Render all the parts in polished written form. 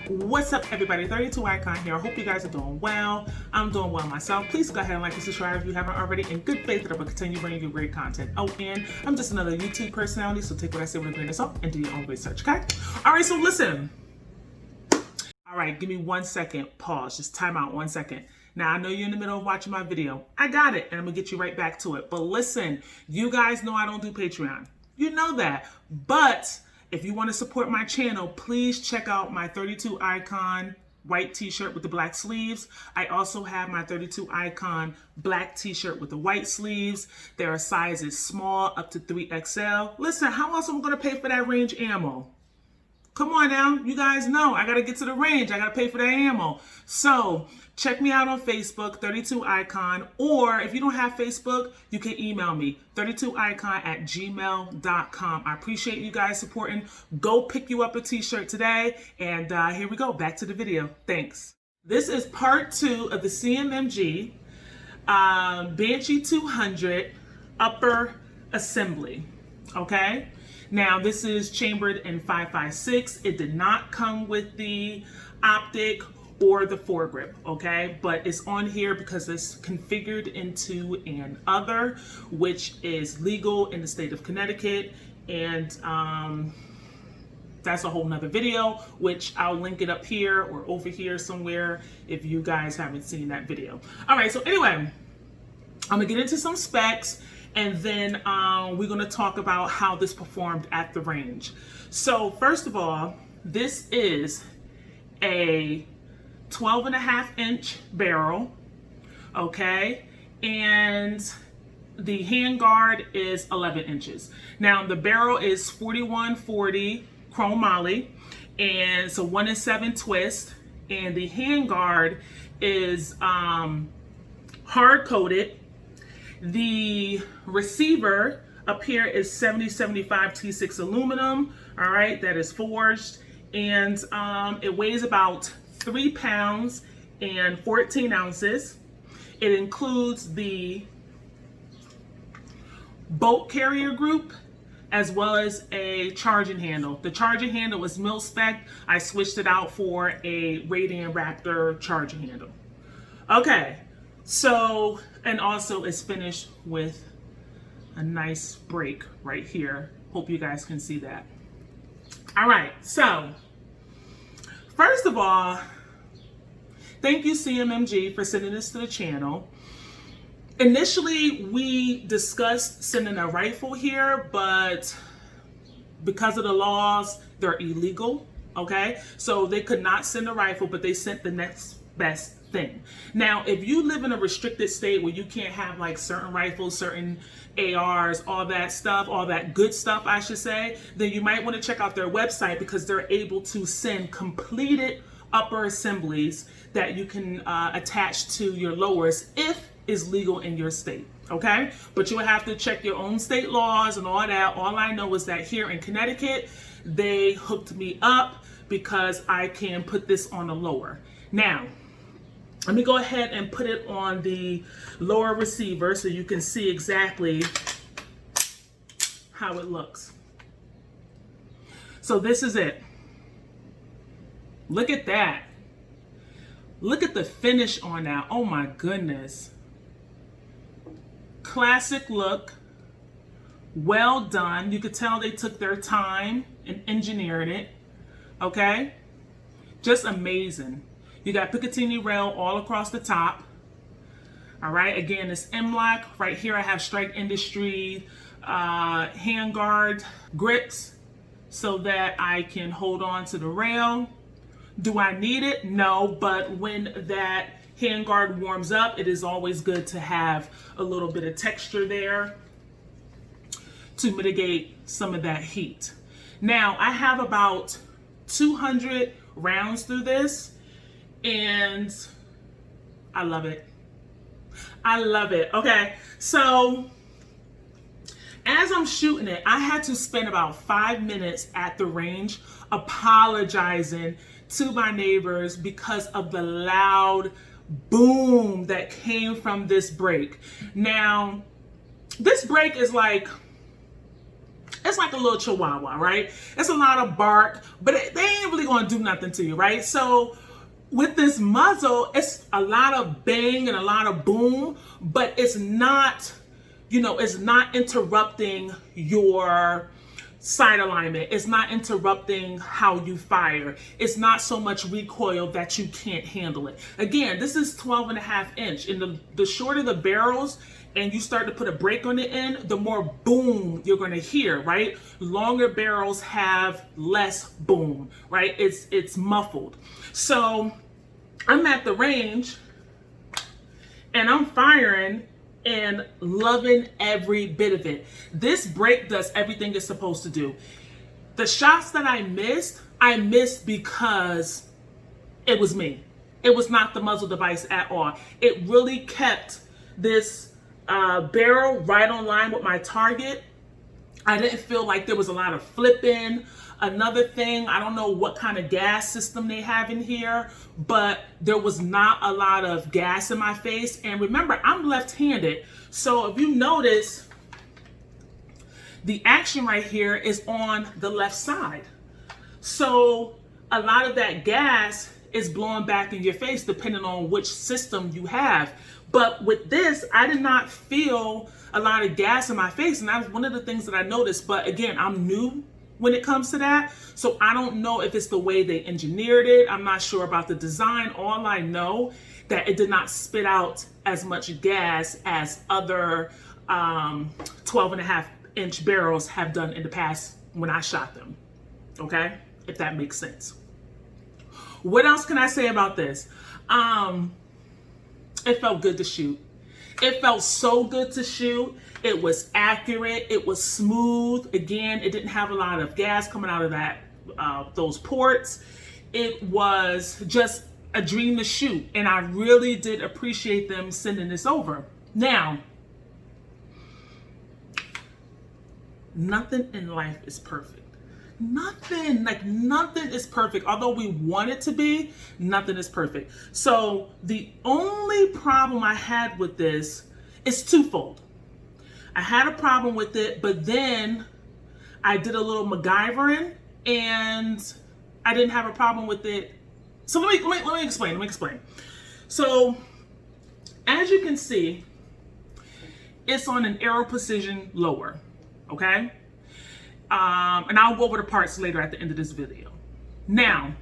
What's up, everybody? 32 Icon here. I hope you guys are doing well. I'm doing well myself. Please go ahead and like and subscribe if you haven't already. In good faith that I will continue bringing you great content. Oh, and I'm just another YouTube personality, so take what I say with a grain of salt and do your own research, okay? All right, so listen. All right, give me 1 second. Pause. Just time out 1 second. Now, I know you're in the middle of watching my video. I got it, and I'm going to get you right back to it. But listen, you guys know I don't do Patreon. You know that. But if you want to support my channel, please check out my 32 Icon white t-shirt with the black sleeves. I also have my 32 Icon black t-shirt with the white sleeves. There are sizes small up to 3XL. Listen, how else am I going to pay for that range ammo? Come on now, you guys know I gotta get to the range. I gotta pay for that ammo. So check me out on Facebook, 32 Icon, or if you don't have Facebook, you can email me, 32icon@gmail.com. I appreciate you guys supporting. Go pick you up a t-shirt today, and here we go, back to the video. Thanks. This is part 2 of the CMMG Banshee 200 upper assembly, okay? Now, this is chambered in 5.56. It did not come with the optic or the foregrip, okay? But it's on here because it's configured into an other, which is legal in the state of Connecticut. And that's a whole nother video, which I'll link it up here or over here somewhere if you guys haven't seen that video. All right, so anyway, I'm gonna get into some specs, and then we're going to talk about how this performed at the range. So first of all, this is a 12.5-inch barrel, okay? And the handguard is 11 inches. Now the barrel is 4140 chrome moly, and it's a 1-in-7 twist, and the handguard is hard coated. The receiver up here is 7075 T6 aluminum, all right, that is forged, and it weighs about 3 pounds and 14 ounces. It includes the bolt carrier group as well as a charging handle. The charging handle is mil-spec. I switched it out for a Radiant Raptor charging handle. Okay. So, and also it's finished with a nice break right here. Hope you guys can see that. All right, so first of all, thank you CMMG for sending this to the channel. Initially, we discussed sending a rifle here, but because of the laws, they're illegal, okay? So they could not send a rifle, but they sent the next best thing. Now, if you live in a restricted state where you can't have like certain rifles, certain ARs, all that stuff, all that good stuff, I should say, then you might want to check out their website because they're able to send completed upper assemblies that you can attach to your lowers if is legal in your state, okay? But you will have to check your own state laws and all that. All I know is that here in Connecticut, they hooked me up because I can put this on a lower. Now, let me go ahead and put it on the lower receiver so you can see exactly how it looks. So this is it. Look at that. Look at the finish on that. Oh my goodness. Classic look. Well done. You could tell they took their time in engineering it. Okay? Just amazing. You got Picatinny rail all across the top. All right, again, it's M-lock. Right here I have Strike Industry handguard grips so that I can hold on to the rail. Do I need it? No, but when that handguard warms up, it is always good to have a little bit of texture there to mitigate some of that heat. Now, I have about 200 rounds through this, and I love it. I love it. Okay, so as I'm shooting it, I had to spend about 5 minutes at the range apologizing to my neighbors because of the loud boom that came from this break. Now, this break is like, it's like a little chihuahua, right? It's a lot of bark, but they ain't really gonna do nothing to you, right? So with this muzzle, it's a lot of bang and a lot of boom, but it's not, it's not interrupting your sight alignment. It's not interrupting how you fire. It's not so much recoil that you can't handle it. Again, this is 12.5 inch, and the shorter the barrels and you start to put a break on the end, the more boom you're going to hear, right? Longer barrels have less boom, right? It's muffled. So I'm at the range and I'm firing and loving every bit of it. This break does everything it's supposed to do. The shots that I missed because it was me. It was not the muzzle device at all. It really kept this barrel right on line with my target. I didn't feel like there was a lot of flipping. Another thing, I don't know what kind of gas system they have in here, but there was not a lot of gas in my face. And remember, I'm left-handed. So if you notice, the action right here is on the left side. So a lot of that gas is blowing back in your face depending on which system you have. But with this, I did not feel a lot of gas in my face. And that was one of the things that I noticed. But again, I'm new when it comes to that. So I don't know if it's the way they engineered it. I'm not sure about the design. All I know that it did not spit out as much gas as other 12.5-inch barrels have done in the past when I shot them. Okay? If that makes sense. What else can I say about this? It felt good to shoot. It felt so good to shoot. It was accurate. It was smooth. Again, it didn't have a lot of gas coming out of those ports. It was just a dream to shoot. And I really did appreciate them sending this over. Now, nothing in life is perfect. Nothing is perfect. Although we want it to be, nothing is perfect. So the only problem I had with this is twofold. I had a problem with it, but then I did a little MacGyvering and I didn't have a problem with it. So let me explain. So as you can see, it's on an Aero Precision lower, okay? And I'll go over the parts later at the end of this video. Now,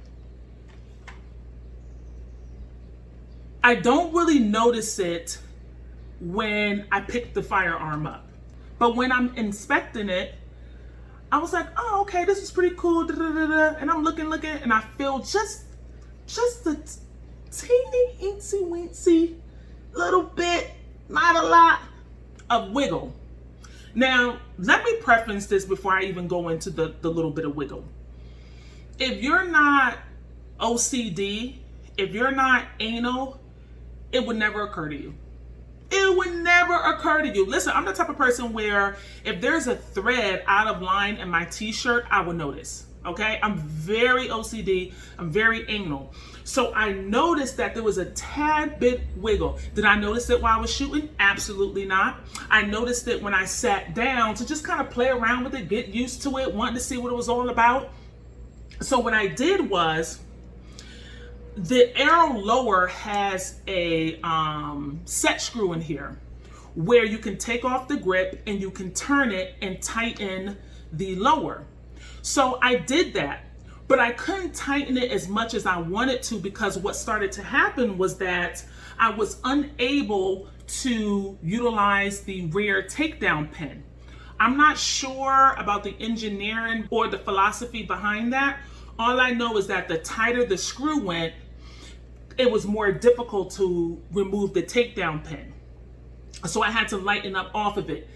I don't really notice it when I pick the firearm up. But when I'm inspecting it, I was like, oh, okay, this is pretty cool. And I'm looking, and I feel just a teeny, weensy little bit, not a lot of wiggle. Now, let me preface this before I even go into the little bit of wiggle. If you're not OCD, if you're not anal, it would never occur to you. It would never occur to you. Listen, I'm the type of person where if there's a thread out of line in my t-shirt, I would notice. Okay? I'm very OCD. I'm very anal. So I noticed that there was a tad bit wiggle. Did I notice it while I was shooting? Absolutely not. I noticed it when I sat down to just kind of play around with it, get used to it, wanting to see what it was all about. So what I did was, the Aero lower has a set screw in here where you can take off the grip and you can turn it and tighten the lower. So I did that, but I couldn't tighten it as much as I wanted to because what started to happen was that I was unable to utilize the rear takedown pin. I'm not sure about the engineering or the philosophy behind that. All I know is that the tighter the screw went, it was more difficult to remove the takedown pin. So I had to lighten up off of it.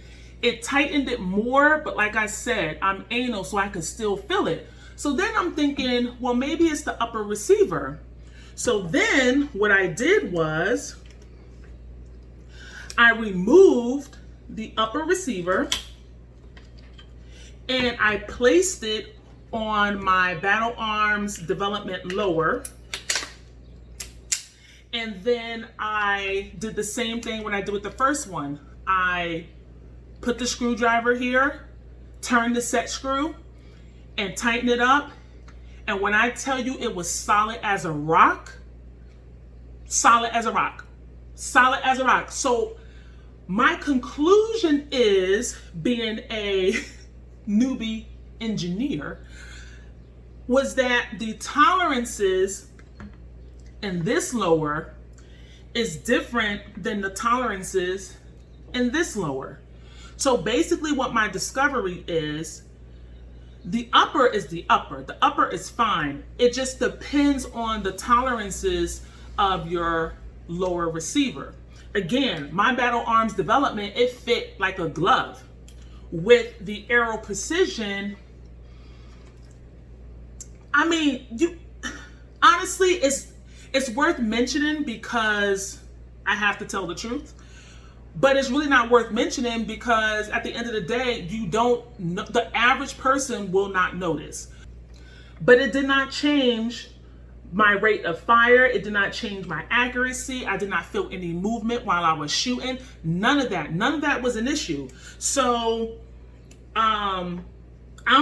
It tightened it more, but like I said, I'm anal, so I can still feel it. So then I'm thinking, well, maybe it's the upper receiver. So then what I did was I removed the upper receiver and I placed it on my Battle Arms development lower. And then I did the same thing when I did with the first one. I put the screwdriver here, turn the set screw and tighten it up. And when I tell you it was solid as a rock, solid as a rock, solid as a rock. So my conclusion is, being a newbie engineer, was that the tolerances in this lower is different than the tolerances in this lower. So basically what my discovery is, the upper is the upper. The upper is fine. It just depends on the tolerances of your lower receiver. Again, my Battle Arms development, it fit like a glove. With the Aero Precision, I mean, honestly, it's worth mentioning because I have to tell the truth. But it's really not worth mentioning because at the end of the day, the average person will not notice. But it did not change my rate of fire. It did not change my accuracy. I did not feel any movement while I was shooting. None of that was an issue. So I'm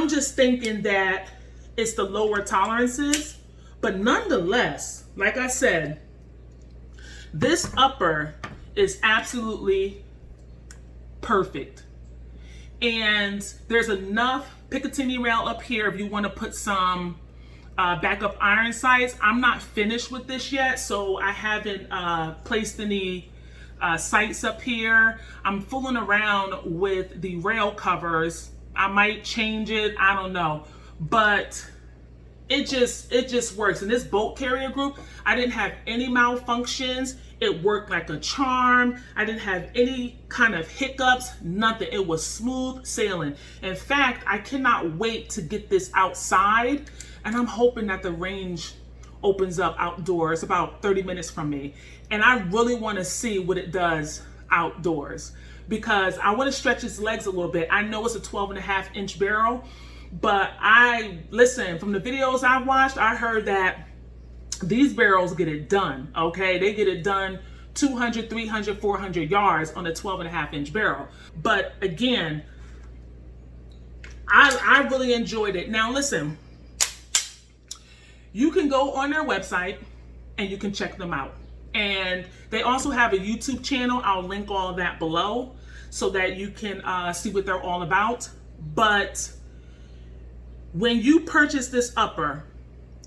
just thinking that it's the lower tolerances. But nonetheless, like I said, this upper is absolutely perfect. And there's enough Picatinny rail up here if you want to put some backup iron sights. I'm not finished with this yet, so I haven't placed any sights up here. I'm fooling around with the rail covers. I might change it, I don't know. But it just works. In this bolt carrier group, I didn't have any malfunctions. It worked like a charm. I didn't have any kind of hiccups, nothing. It was smooth sailing. In fact, I cannot wait to get this outside, and I'm hoping that the range opens up outdoors, about 30 minutes from me. And I really want to see what it does outdoors because I want to stretch its legs a little bit. I know it's a 12.5-inch barrel, but listen, from the videos I've watched, I heard that these barrels get it done, okay? They get it done 200, 300, 400 yards on a 12.5-inch barrel. But again, I really enjoyed it. Now listen, you can go on their website and you can check them out. And they also have a YouTube channel. I'll link all of that below so that you can see what they're all about. But when you purchase this upper,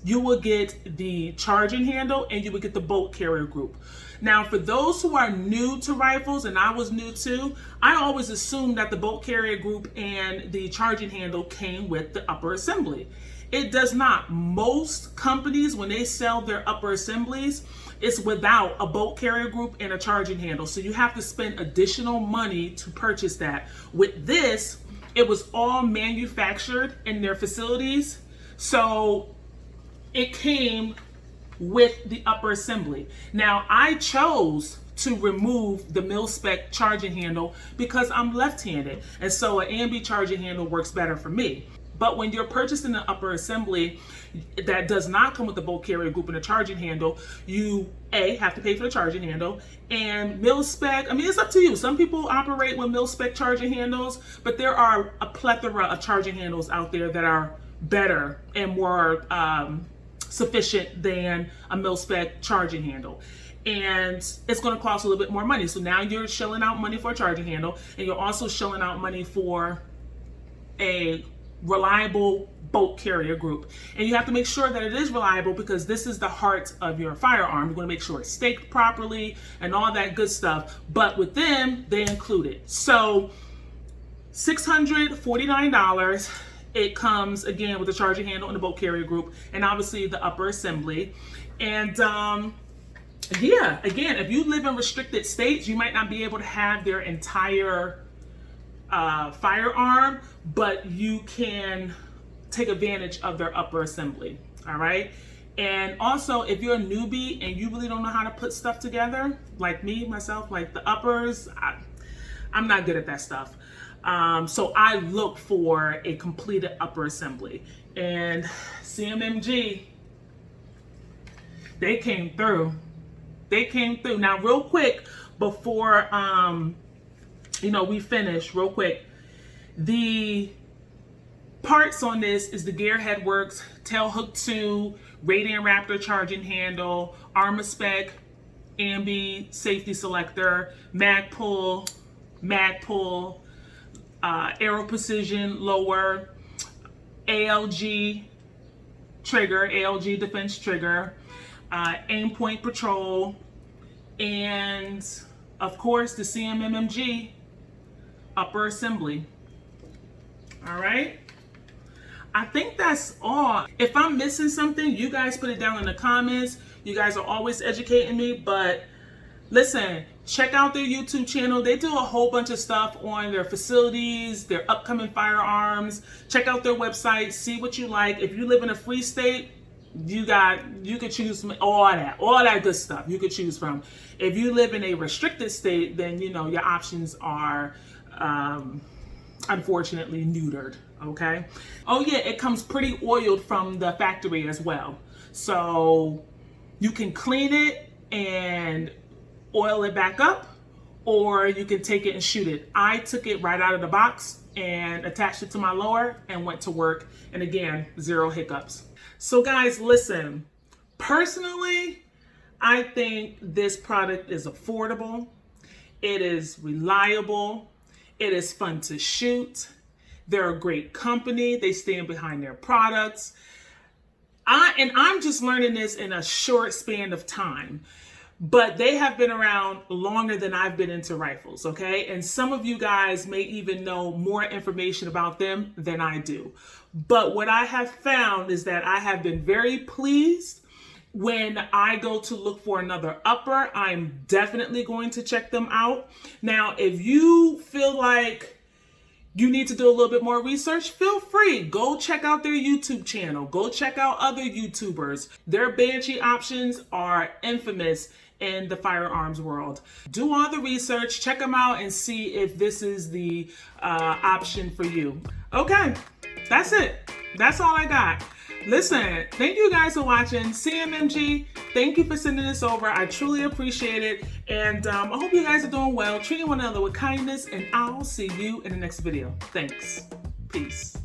you will get the charging handle and you will get the bolt carrier group. Now, for those who are new to rifles, and I was new too, I always assumed that the bolt carrier group and the charging handle came with the upper assembly. It does not. Most companies, when they sell their upper assemblies, it's without a bolt carrier group and a charging handle. So you have to spend additional money to purchase that. With this, it was all manufactured in their facilities. So it came with the upper assembly. Now, I chose to remove the mil-spec charging handle because I'm left-handed, and so an AMB charging handle works better for me. But when you're purchasing the upper assembly that does not come with the bolt carrier group and a charging handle, you have to pay for the charging handle, and mil-spec, I mean, it's up to you. Some people operate with mil-spec charging handles, but there are a plethora of charging handles out there that are better and more sufficient than a mil-spec charging handle. And it's going to cost a little bit more money. So now you're shelling out money for a charging handle, and you're also shelling out money for a reliable bolt carrier group. And you have to make sure that it is reliable because this is the heart of your firearm. You're going to make sure it's staked properly and all that good stuff. But with them, they include it. So $649. It comes again with the charging handle and the bolt carrier group, and obviously the upper assembly. And yeah, again, if you live in restricted states, you might not be able to have their entire firearm, but you can take advantage of their upper assembly. All right. And also, if you're a newbie and you really don't know how to put stuff together, like me, myself, like the uppers, I'm not good at that stuff. So I look for a completed upper assembly, and CMMG, they came through. They came through. Now, real quick, before we finish, real quick, the Parts on this is the Gearhead Works Tail Hook 2 Radiant Raptor charging handle, Armor Spec, Ambi safety selector, mag pull, Aero Precision lower, ALG trigger, ALG defense trigger, aim point patrol, and of course the CMMG upper assembly. All right. I think that's all. If I'm missing something, you guys put it down in the comments. You guys are always educating me, but listen, check out their YouTube channel. They do a whole bunch of stuff on their facilities, their upcoming firearms. Check out their website, see what you like. If you live in a free state, you could choose from all that good stuff you could choose from. If you live in a restricted state, then you know your options are unfortunately neutered. Okay. Oh yeah, it comes pretty oiled from the factory as well, so you can clean it and oil it back up, or you can take it and shoot it. I took it right out of the box and attached it to my lower and went to work, and again, 0 hiccups. So guys, listen, personally, I think this product is affordable, it is reliable, it is fun to shoot, they're a great company, they stand behind their products. I'm just learning this in a short span of time, but they have been around longer than I've been into rifles, okay? And some of you guys may even know more information about them than I do. But what I have found is that I have been very pleased. When I go to look for another upper, I'm definitely going to check them out. Now, if you feel like you need to do a little bit more research, feel free. Go check out their YouTube channel. Go check out other YouTubers. Their Banshee options are infamous in the firearms world. Do all the research, check them out, and see if this is the option for you. Okay, that's it. That's all I got. Listen, thank you guys for watching. CMMG, thank you for sending this over. I truly appreciate it. And I hope you guys are doing well, treating one another with kindness, and I'll see you in the next video. Thanks. Peace.